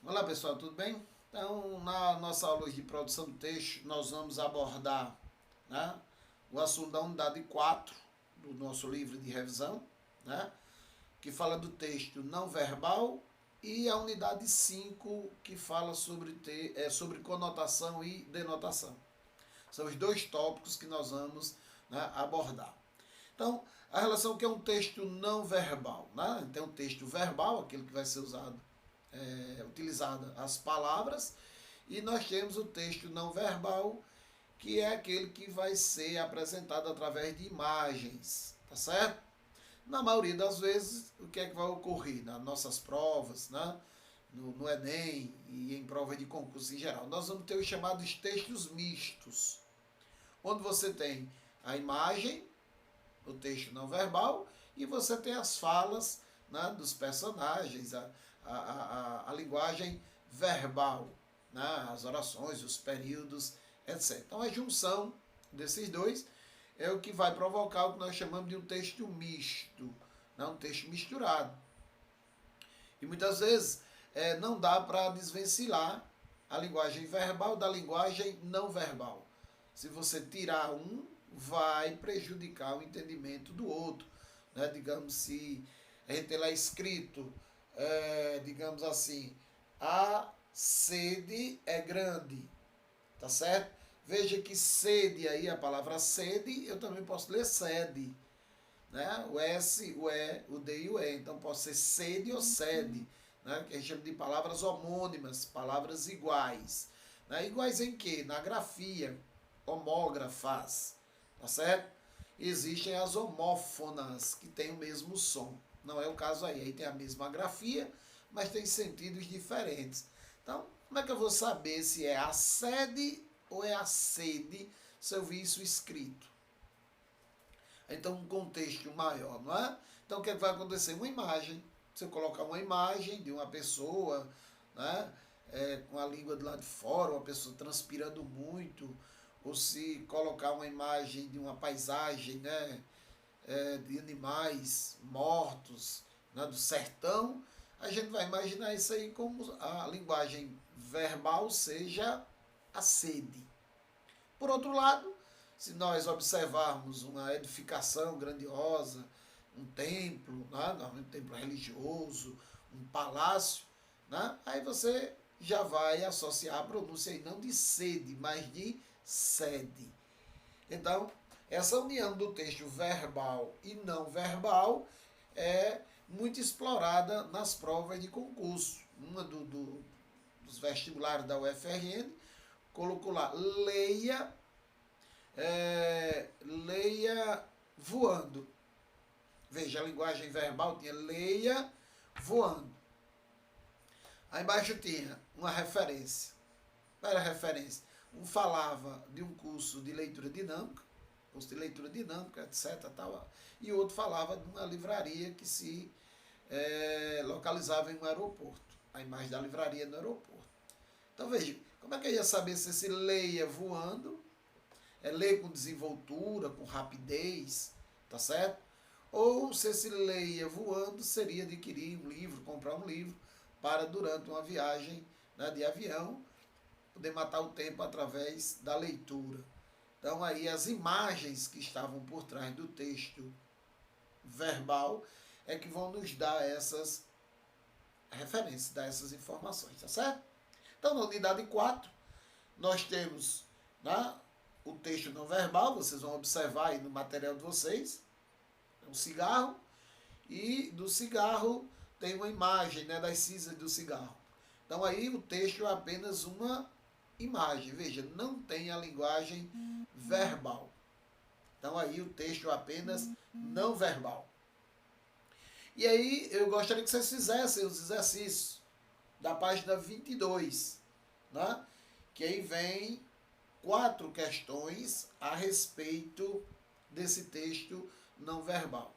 Olá pessoal, tudo bem? Então, na nossa aula de produção de texto, nós vamos abordar, né, o assunto da unidade 4 do nosso livro de revisão, né, que fala do texto não verbal, e a unidade 5 que fala sobre conotação e denotação. São os dois tópicos que nós vamos, né, abordar. Então, a relação que é um texto não verbal, né? Tem um texto verbal, aquele que vai ser utilizada as palavras, e nós temos o texto não verbal, que é aquele que vai ser apresentado através de imagens, tá certo? Na maioria das vezes, o que é que vai ocorrer nas nossas provas, né? No Enem e em provas de concurso em geral? Nós vamos ter os chamados textos mistos, onde você tem a imagem, o texto não verbal, e você tem as falas, né, dos personagens, a linguagem verbal, né, as orações, os períodos, etc. Então a junção desses dois é o que vai provocar o que nós chamamos de um texto misto, né, um texto misturado. E muitas vezes não dá para desvencilhar a linguagem verbal da linguagem não verbal. Se você tirar um, vai prejudicar o entendimento do outro. Né? Digamos, se a gente tem lá escrito, digamos assim, a sede é grande, tá certo? Veja que sede aí, a palavra sede, eu também posso ler sede, né? O S, o E, o D e o E. Então pode ser sede ou sede, né? Que a gente chama de palavras homônimas, palavras iguais. Né? Iguais em quê? Na grafia, homógrafas, tá certo? Existem as homófonas, que têm o mesmo som. Não é o caso aí. Aí tem a mesma grafia, mas tem sentidos diferentes. Então, como é que eu vou saber se é a sede ou é a sede se eu vi isso escrito? Então, um contexto maior, não é? Então, o que, é que vai acontecer? Uma imagem. Se eu colocar uma imagem de uma pessoa, né, com a língua do lado de fora, uma pessoa transpirando muito, ou se colocar uma imagem de uma paisagem, né, de animais mortos, né, do sertão, a gente vai imaginar isso aí como a linguagem verbal seja a sede. Por outro lado, se nós observarmos uma edificação grandiosa, um templo, né, um templo religioso, um palácio, né, aí você já vai associar a pronúncia aí não de sede, mas de sede. Então, essa união do texto verbal e não verbal é muito explorada nas provas de concurso. Uma dos vestibulares da UFRN colocou lá, leia voando. Veja, a linguagem verbal tinha leia voando. Aí embaixo tinha uma referência. Qual era a referência? Um falava de um curso de leitura dinâmica, etc. Tal, e o outro falava de uma livraria que se localizava em um aeroporto. A imagem da livraria no aeroporto. Então veja, como é que eu ia saber se esse leia voando é ler com desenvoltura, com rapidez, tá certo? Ou se esse leia voando seria adquirir um livro, comprar um livro para durante uma viagem, né, de avião, poder matar o tempo através da leitura. Então aí as imagens que estavam por trás do texto verbal é que vão nos dar essas referências, dar essas informações, tá certo? Então na unidade 4 nós temos, né, o texto não verbal, vocês vão observar aí no material de vocês, um cigarro, e do cigarro tem uma imagem, né, das cinzas do cigarro. Então aí o texto é apenas uma imagem, veja, não tem a linguagem verbal. Então aí o texto é apenas não verbal. E aí eu gostaria que vocês fizessem os exercícios da página 22, né? Que aí vem 4 questões a respeito desse texto não verbal.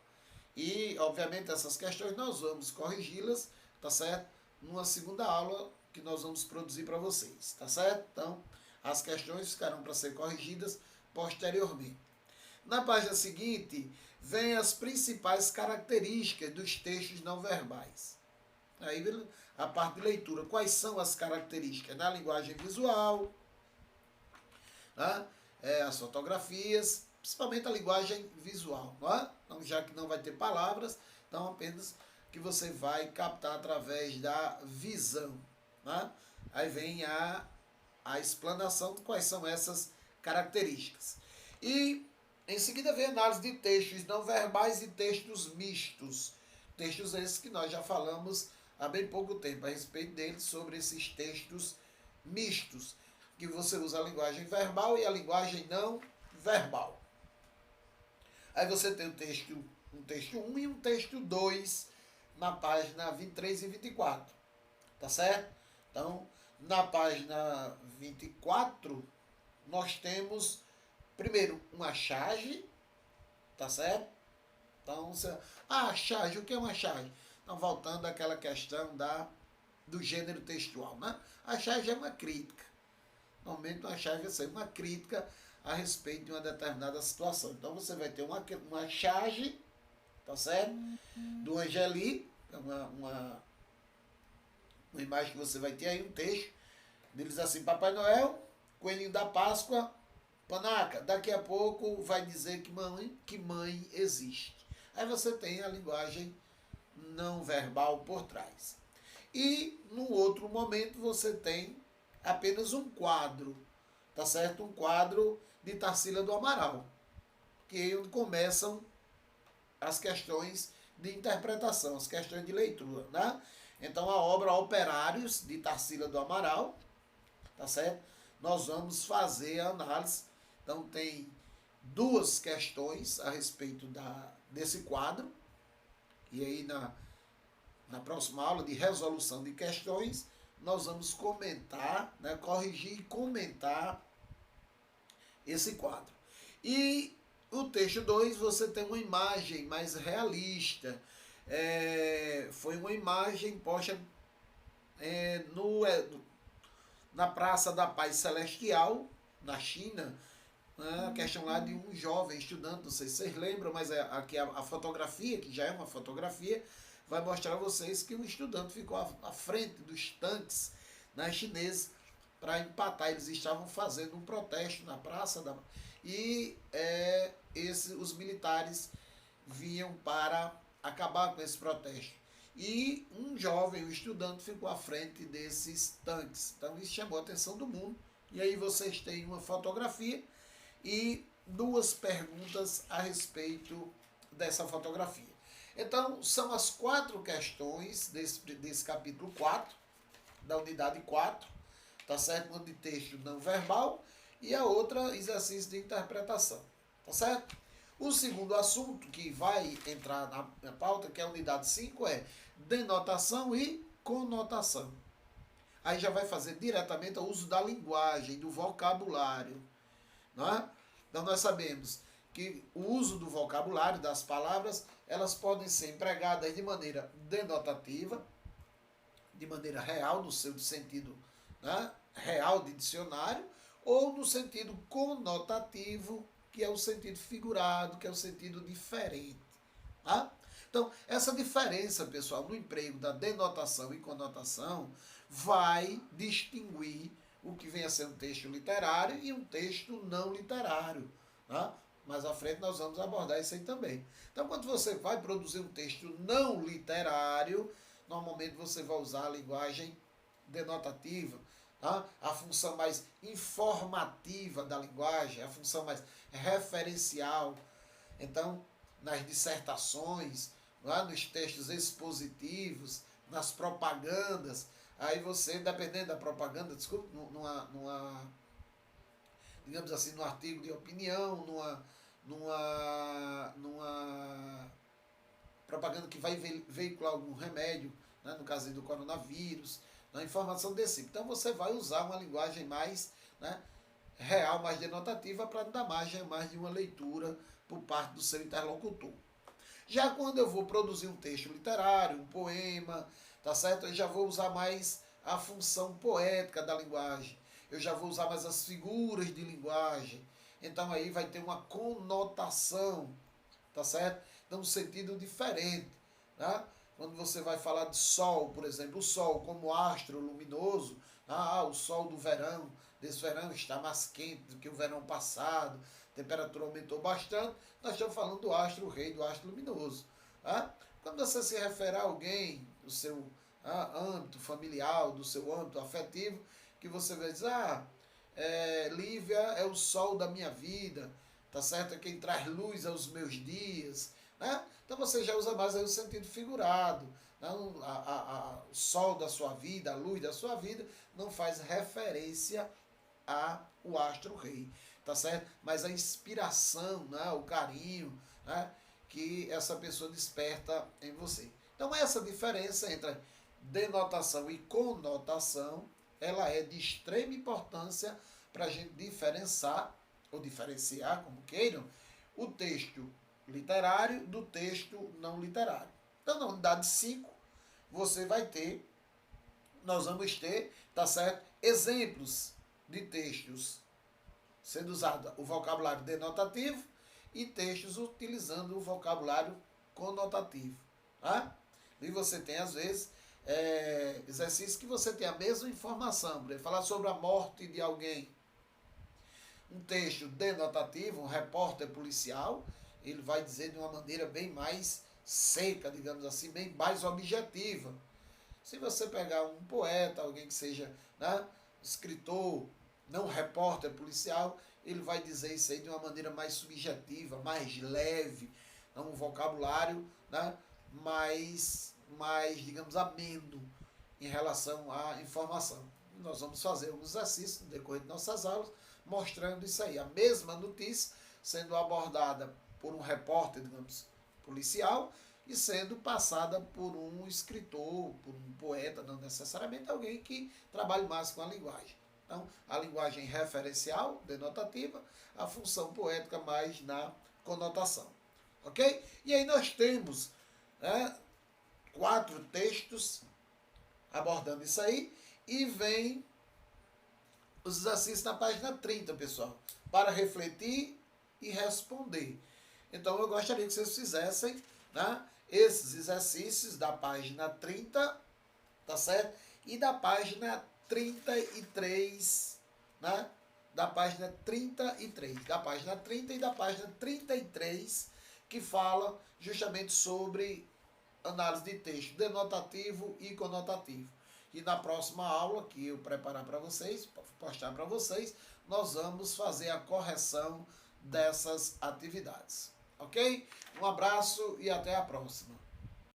E, obviamente, essas questões nós vamos corrigi-las, tá certo? Numa segunda aula que nós vamos produzir para vocês, tá certo? Então, as questões ficarão para ser corrigidas posteriormente. Na página seguinte, vem as principais características dos textos não verbais. Aí a parte de leitura, quais são as características da linguagem visual, né? As fotografias, principalmente a linguagem visual, não é? Então, já que não vai ter palavras, então apenas que você vai captar através da visão, né? Aí vem a explanação de quais são essas características. E em seguida vem a análise de textos não verbais e textos mistos. Textos esses que nós já falamos há bem pouco tempo a respeito deles, sobre esses textos mistos, que você usa a linguagem verbal e a linguagem não verbal. Aí você tem um texto 1 e um texto 2 na página 23 e 24. Tá certo? Então, na página 24, nós temos, primeiro, uma charge, tá certo? Então, charge, o que é uma charge? Então, voltando àquela questão do gênero textual, né? A charge é uma crítica. Normalmente, uma charge vai ser uma crítica a respeito de uma determinada situação. Então, você vai ter uma charge, tá certo? Do Angeli, uma imagem que você vai ter aí, um texto, diz assim: Papai Noel, coelhinho da Páscoa, panaca, daqui a pouco vai dizer que mãe existe. Aí você tem a linguagem não verbal por trás. E no outro momento você tem apenas um quadro, tá certo? Um quadro de Tarsila do Amaral, que é onde começam as questões de interpretação, as questões de leitura, né? Então, a obra Operários, de Tarsila do Amaral, tá certo? Nós vamos fazer a análise. Então, tem duas questões a respeito desse quadro. E aí, na próxima aula de resolução de questões, nós vamos comentar, né, corrigir e comentar esse quadro. E o texto 2, você tem uma imagem mais realista. Foi uma imagem posta na Praça da Paz Celestial, na China, né, a questão lá de um jovem estudante, não sei se vocês lembram, mas aqui a fotografia, que já é uma fotografia, vai mostrar a vocês que um estudante ficou à frente dos tanques, né, chineses, para empatar. Eles estavam fazendo um protesto na praça e os militares vinham para acabar com esse protesto. E um jovem, um estudante, ficou à frente desses tanques. Então isso chamou a atenção do mundo. E aí vocês têm uma fotografia e duas perguntas a respeito dessa fotografia. Então, são as 4 questões desse capítulo 4, da unidade 4, tá certo? Uma de texto não verbal e a outra, exercício de interpretação, tá certo? O segundo assunto que vai entrar na pauta, que é a unidade 5, é denotação e conotação. Aí já vai fazer diretamente o uso da linguagem, do vocabulário, não é? Então, nós sabemos que o uso do vocabulário, das palavras, elas podem ser empregadas de maneira denotativa, de maneira real, no seu sentido, né, real de dicionário, ou no sentido conotativo, que é o sentido figurado, que é o sentido diferente. Tá? Então, essa diferença, pessoal, no emprego da denotação e conotação vai distinguir o que vem a ser um texto literário e um texto não literário. Tá? Mais à frente nós vamos abordar isso aí também. Então, quando você vai produzir um texto não literário, normalmente você vai usar a linguagem denotativa, tá? A função mais informativa da linguagem, a função mais referencial. Então, nas dissertações, lá nos textos expositivos, nas propagandas, aí você, dependendo da propaganda, desculpa, digamos assim, num artigo de opinião, numa propaganda que vai veicular algum remédio, né, no caso do coronavírus, na informação desse tipo. Então você vai usar uma linguagem mais, né, real, mais denotativa, para dar margem a mais de uma leitura por parte do seu interlocutor. Já quando eu vou produzir um texto literário, um poema, tá certo? Eu já vou usar mais a função poética da linguagem. Eu já vou usar mais as figuras de linguagem. Então aí vai ter uma conotação, tá certo? Então um sentido diferente, tá? quando você vai falar de sol, por exemplo, o sol como astro luminoso, o sol do verão, desse verão está mais quente do que o verão passado, a temperatura aumentou bastante, nós estamos falando do astro rei, do astro luminoso. Tá? Quando você se refere a alguém, do seu âmbito familiar, do seu âmbito afetivo, que você vai dizer, Lívia é o sol da minha vida, tá certo? É quem traz luz aos meus dias, né? Então você já usa mais aí o sentido figurado. Não, o sol da sua vida, a luz da sua vida, não faz referência ao astro rei, tá certo? Mas a inspiração, né, o carinho, né, que essa pessoa desperta em você. Então essa diferença entre denotação e conotação, ela é de extrema importância para a gente diferenciar, ou diferenciar, como queiram, o texto literário do texto não literário. Então, na unidade 5, nós vamos ter, tá certo? Exemplos de textos sendo usado o vocabulário denotativo e textos utilizando o vocabulário conotativo. Tá? E você tem, às vezes, exercícios que você tem a mesma informação. Por exemplo, falar sobre a morte de alguém. Um texto denotativo, um repórter policial, ele vai dizer de uma maneira bem mais seca, digamos assim, bem mais objetiva. Se você pegar um poeta, alguém que seja, né, escritor, não repórter policial, ele vai dizer isso aí de uma maneira mais subjetiva, mais leve, um vocabulário, né, mais, digamos, ameno em relação à informação. Nós vamos fazer um exercício no decorrer de nossas aulas, mostrando isso aí. A mesma notícia sendo abordada por um repórter, digamos, policial, e sendo passada por um escritor, por um poeta, não necessariamente alguém que trabalhe mais com a linguagem. Então, a linguagem referencial, denotativa, a função poética mais na conotação. Ok? E aí nós temos 4 textos abordando isso aí, e vem os exercícios na página 30, pessoal, para refletir e responder. Então, eu gostaria que vocês fizessem, né, esses exercícios da página 30, tá certo? E da página 33, né? Da página 33, da página 30 e da página 33, que fala justamente sobre análise de texto denotativo e conotativo. E na próxima aula, que eu preparar para vocês, postar para vocês, nós vamos fazer a correção dessas atividades. Ok? Um abraço e até a próxima.